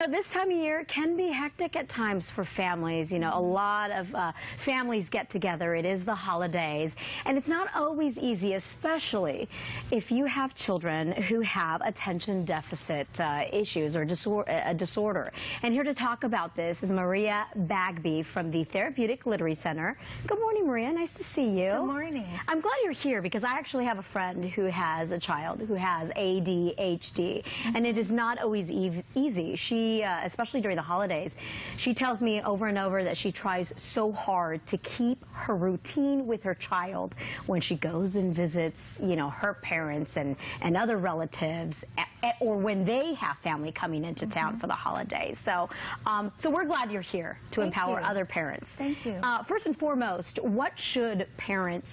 This time of year can be hectic at times for families. You know, a lot of families get together. It is the holidays, and it's not always easy, especially if you have children who have attention deficit issues or disorder. And here to talk about this is Maria Bagby from the Therapeutic Learning Center. Good morning, Maria. Nice to see you. Good morning. I'm glad you're here because I actually have a friend who has a child who has ADHD, and it is not always easy. She especially during the holidays, she tells me over and over that she tries so hard to keep her routine with her child when she goes and visits, you know, her parents and other relatives, or when they have family coming into town for the holidays. So, so we're glad you're here to empower other parents. Thank you. First and foremost, what should parents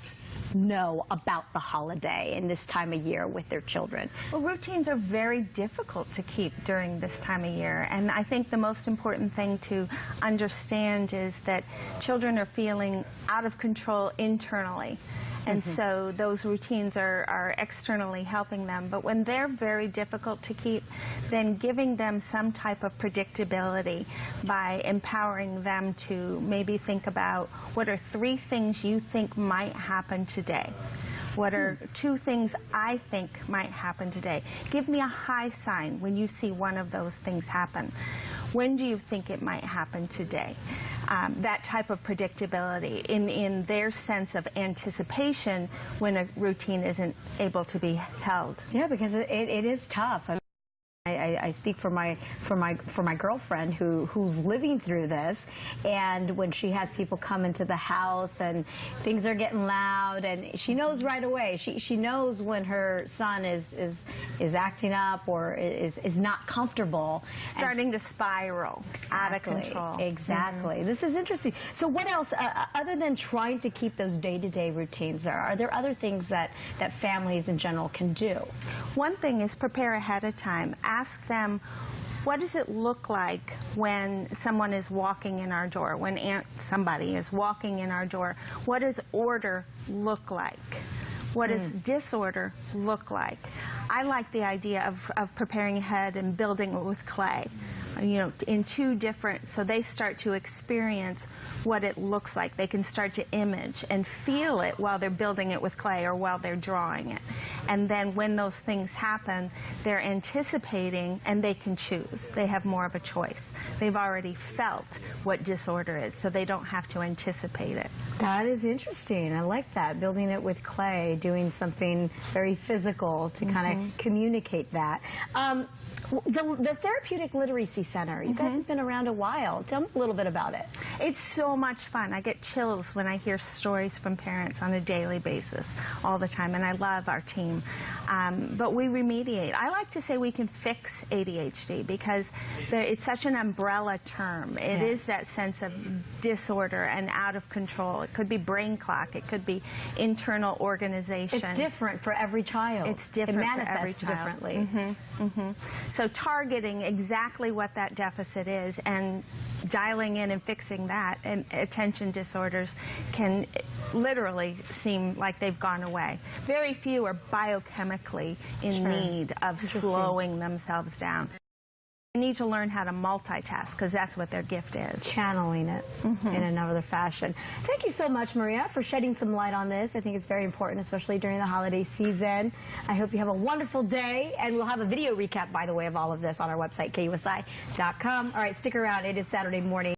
know about the holiday and this time of year with their children? Well, routines are very difficult to keep during this time of year, and I think the most important thing to understand is that children are feeling out of control internally. And so those routines are externally helping them. But when they're very difficult to keep, then giving them some type of predictability by empowering them to maybe think about what are 3 things you think might happen today. What are 2 things I think might happen today? Give me a high sign when you see one of those things happen. When do you think it might happen today? That type of predictability in their sense of anticipation when a routine isn't able to be held. Yeah, because it is tough. I speak for my girlfriend who's living through this, and when she has people come into the house and things are getting loud, and she knows right away. She knows when her son is acting up or is not comfortable, starting to spiral out of control. Exactly. This is interesting. So what else other than trying to keep those day-to-day routines? Are there other things that families in general can do? One thing is prepare ahead of time. Ask them, what does it look like when someone is walking in our door, when somebody is walking in our door? What does order look like? What does disorder look like? I like the idea of preparing ahead and building it with clay, you know, in 2 different, so they start to experience what it looks like. They can start to image and feel it while they're building it with clay or while they're drawing it. And then when those things happen, they're anticipating and they can choose. They have more of a choice. They've already felt what disorder is, so they don't have to anticipate it. That is interesting. I like that, building it with clay, doing something very physical to kind of communicate that. The Therapeutic Literacy Center, you guys have been around a while. Tell me a little bit about it. It's so much fun. I get chills when I hear stories from parents on a daily basis all the time, and I love our team. But we remediate. I like to say we can fix ADHD because it's such an umbrella term. It is that sense of disorder and out of control. It could be brain clock. It could be internal organization. It's different for every child. It's different for every child. differently. So targeting exactly what that deficit is and dialing in and fixing that, and attention disorders can literally seem like they've gone away. Very few are biochemically in need of slowing themselves down. They need to learn how to multitask because that's what their gift is. Channeling it in another fashion. Thank you so much, Maria, for shedding some light on this. I think it's very important, especially during the holiday season. I hope you have a wonderful day, and we'll have a video recap, by the way, of all of this on our website, KUSI.com. All right, stick around. It is Saturday morning.